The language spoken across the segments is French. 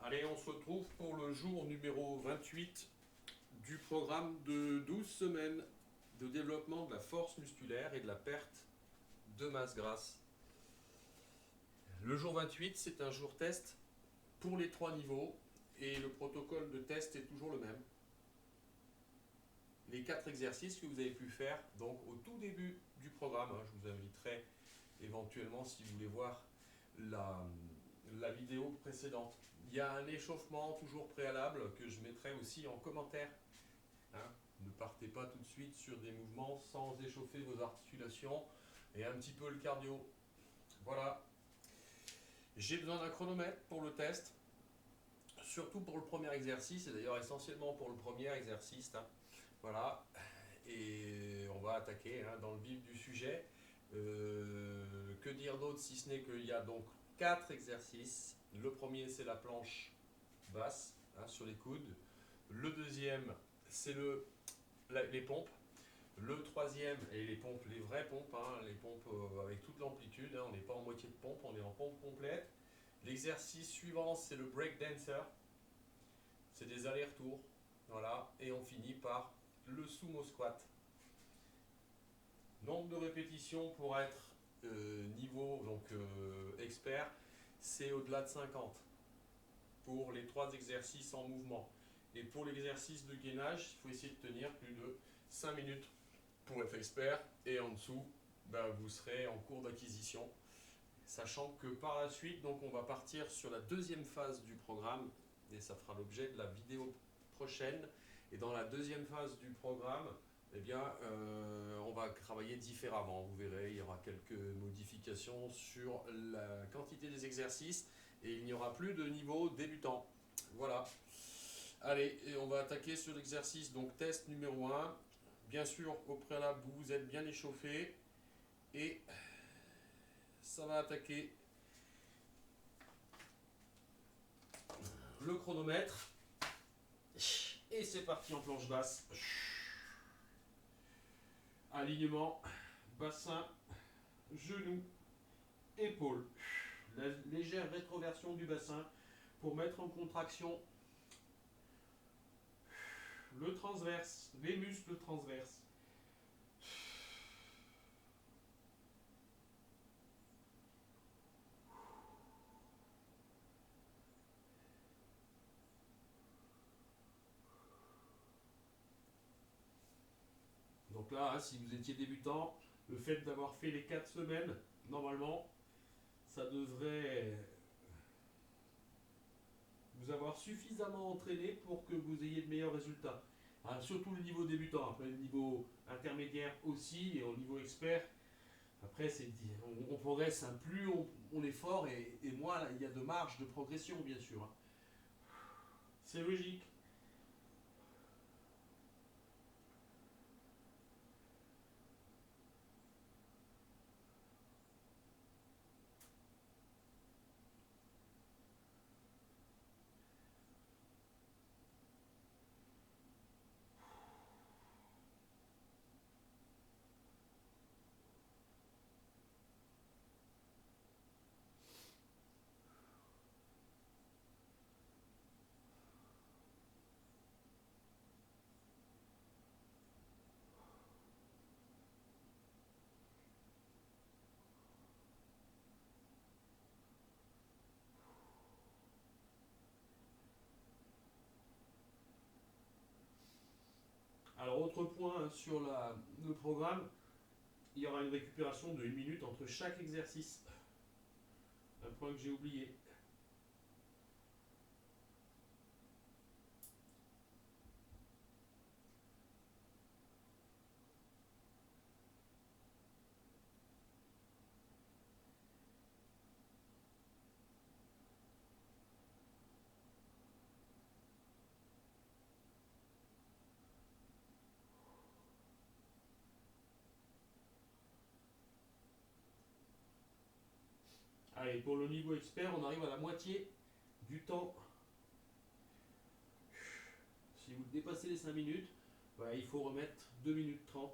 Allez, on se retrouve pour le jour numéro 28 du programme de 12 semaines de développement de la force musculaire et de la perte de masse grasse. Le jour 28, c'est un jour test pour les 3 niveaux et le protocole de test est toujours le même. Les 4 exercices que vous avez pu faire donc au tout début du programme, je vous inviterai éventuellement si vous voulez voir la vidéo précédente. Il y a un échauffement toujours préalable que je mettrai aussi en commentaire. Ne partez pas tout de suite sur des mouvements sans échauffer vos articulations et un petit peu le cardio. Voilà. J'ai besoin d'un chronomètre pour le test, surtout pour le premier exercice, et d'ailleurs essentiellement pour le premier exercice. Voilà. Et on va attaquer dans le vif du sujet. Que dire d'autre si ce n'est qu'il y a donc 4 exercices. Le premier, c'est la planche basse sur les coudes. Le deuxième, c'est les pompes. Le troisième, et les pompes, les vraies pompes, les pompes avec toute l'amplitude. On n'est pas en moitié de pompe, on est en pompe complète. L'exercice suivant, c'est le break dancer. C'est des allers-retours. Voilà. Et on finit par le sumo squat. Nombre de répétitions pour être niveau expert, c'est au-delà de 50 pour les 3 exercices en mouvement. Et pour l'exercice de gainage, il faut essayer de tenir plus de 5 minutes pour être expert. Et en dessous, vous serez en cours d'acquisition. Sachant que par la suite, donc, on va partir sur la deuxième phase du programme. Et ça fera l'objet de la vidéo prochaine. Et dans la deuxième phase du programme, on va travailler différemment. Vous verrez, il y aura quelques modifications sur la quantité des exercices et il n'y aura plus de niveau débutant. Voilà. Allez, et on va attaquer sur l'exercice. Donc, test numéro 1. Bien sûr, au préalable, vous vous êtes bien échauffé et ça va attaquer le chronomètre. Et c'est parti en planche basse. Alignement, bassin, genou, épaule. La légère rétroversion du bassin pour mettre en contraction le transverse, les muscles transverses. Donc là, si vous étiez débutant, le fait d'avoir fait les 4 semaines, normalement, ça devrait vous avoir suffisamment entraîné pour que vous ayez de meilleurs résultats. Surtout le niveau débutant, après le niveau intermédiaire aussi, et au niveau expert, après on progresse, plus on est fort, et moins là, il y a de marge de progression bien sûr. C'est logique. Alors autre point sur le programme, il y aura une récupération de 1 minute entre chaque exercice. Un point que j'ai oublié. Allez, pour le niveau expert, on arrive à la moitié du temps. Si vous dépassez les 5 minutes, il faut remettre 2 minutes 30.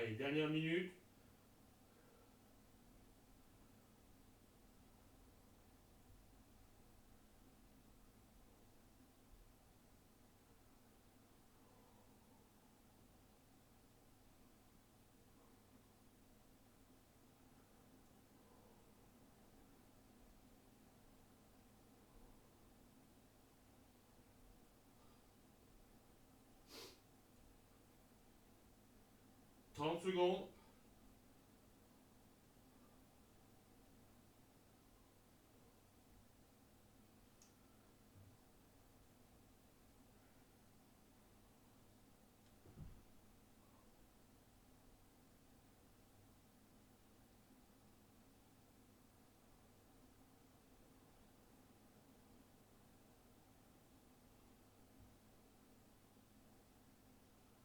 Allez, dernière minute. Trente secondes.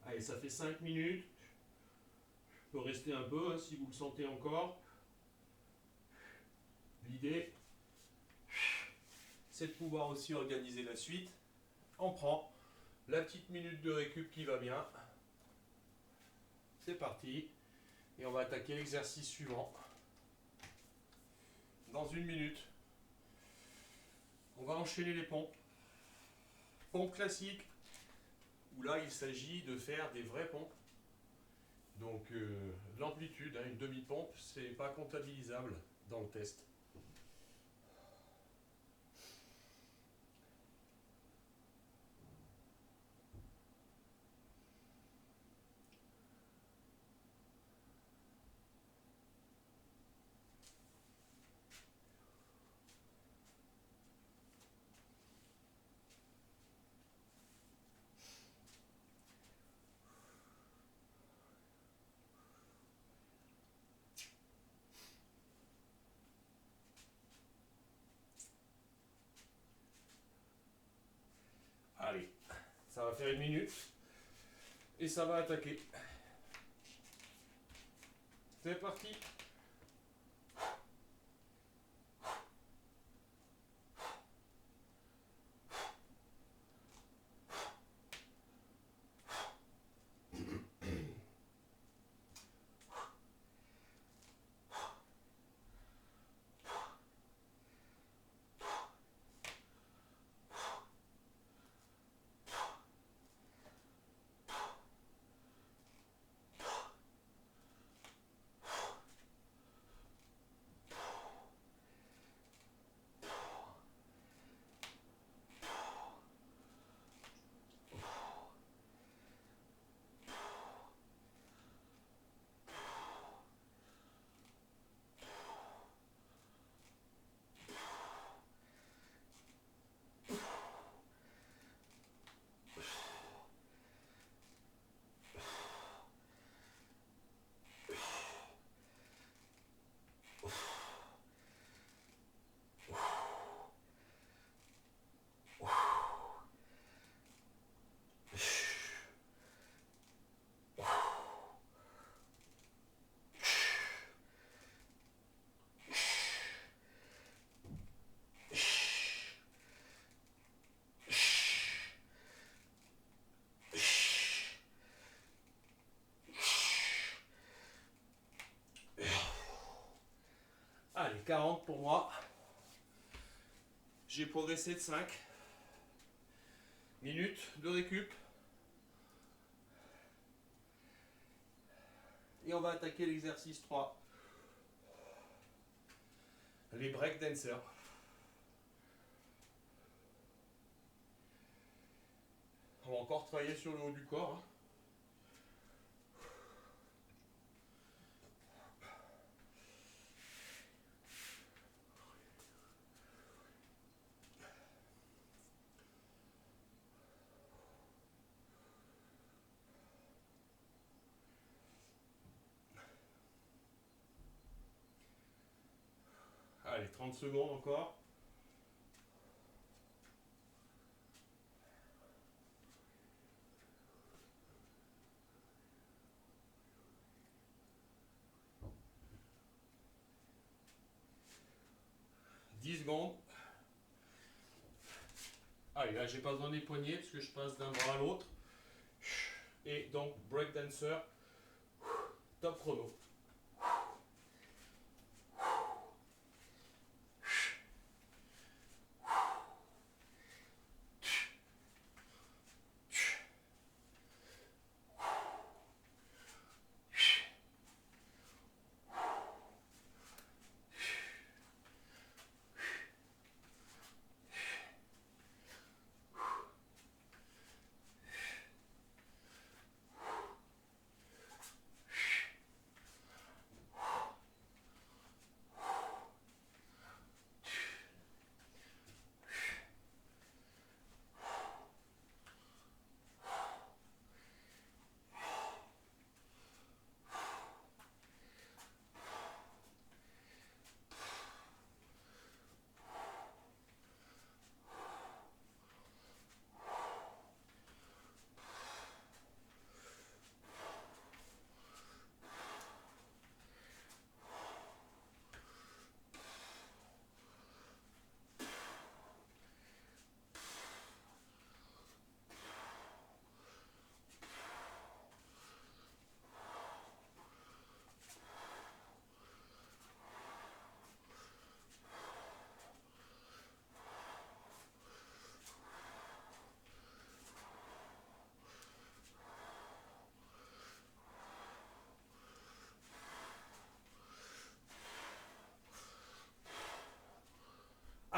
Allez, ça fait 5 minutes. Je peux rester un peu hein, si vous le sentez encore. L'idée, c'est de pouvoir aussi organiser la suite. On prend la petite minute de récup qui va bien. C'est parti. Et on va attaquer l'exercice suivant. Dans une minute, on va enchaîner les pompes. Pompes classiques, où là il s'agit de faire des vraies pompes. Donc l'amplitude, hein, une demi-pompe, c'est pas comptabilisable dans le test. Allez, ça va faire une minute et ça va attaquer. C'est parti. Allez, 40 pour moi. J'ai progressé de 5 minutes de récup. Et on va attaquer l'exercice 3. Les break dancers. On va encore travailler sur le haut du corps. Allez, 30 secondes encore. Secondes. Allez, là j'ai pas besoin des poignets parce que je passe d'un bras à l'autre. Et donc breakdancer, Top chrono.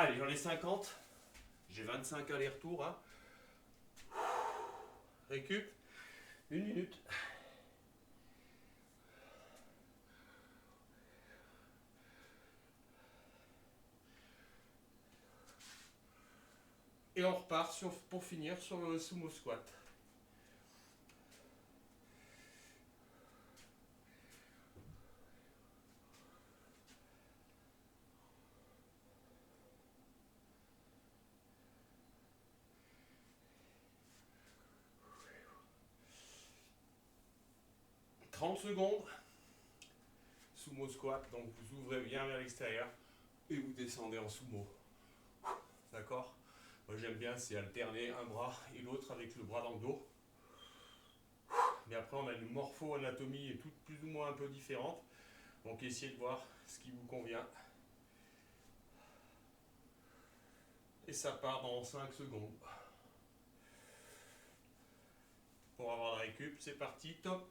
Allez, j'en ai 50. J'ai 25 allers-retours. Hein. Récup. 1 minute. Et on repart pour finir sur le sumo squat. « 30 secondes. Sumo squat, donc vous ouvrez bien vers l'extérieur et vous descendez en sumo. D'accord? Moi j'aime bien, c'est alterner un bras et l'autre avec le bras dans le dos. Mais après on a une morpho-anatomie toute plus ou moins un peu différente. Donc essayez de voir ce qui vous convient. Et ça part dans 5 secondes. Pour avoir la récup, c'est parti, top.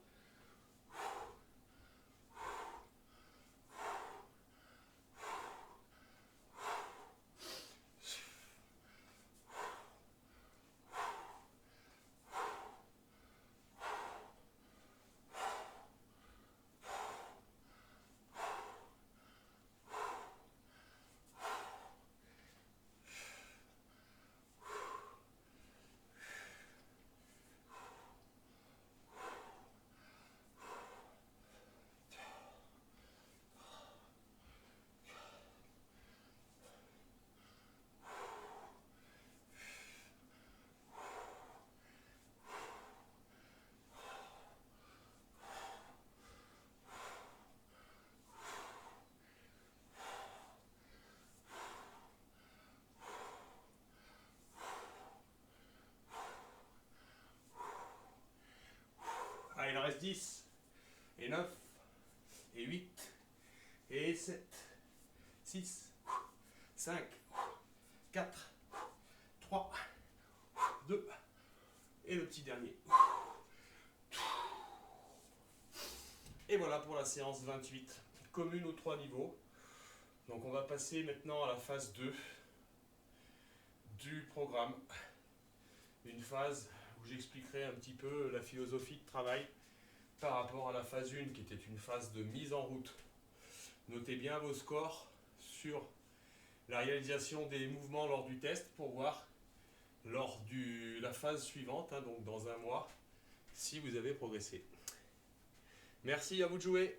Ah, il en reste 10, et 9, et 8, et 7, 6, 5, 4, 3, 2, et le petit dernier. Et voilà pour la séance 28, commune aux 3 niveaux. Donc on va passer maintenant à la phase 2 du programme. Une phase où j'expliquerai un petit peu la philosophie de travail par rapport à la phase 1 qui était une phase de mise en route. Notez bien vos scores sur la réalisation des mouvements lors du test pour voir lors de la phase suivante, hein, donc dans un mois, si vous avez progressé. Merci, à vous de jouer.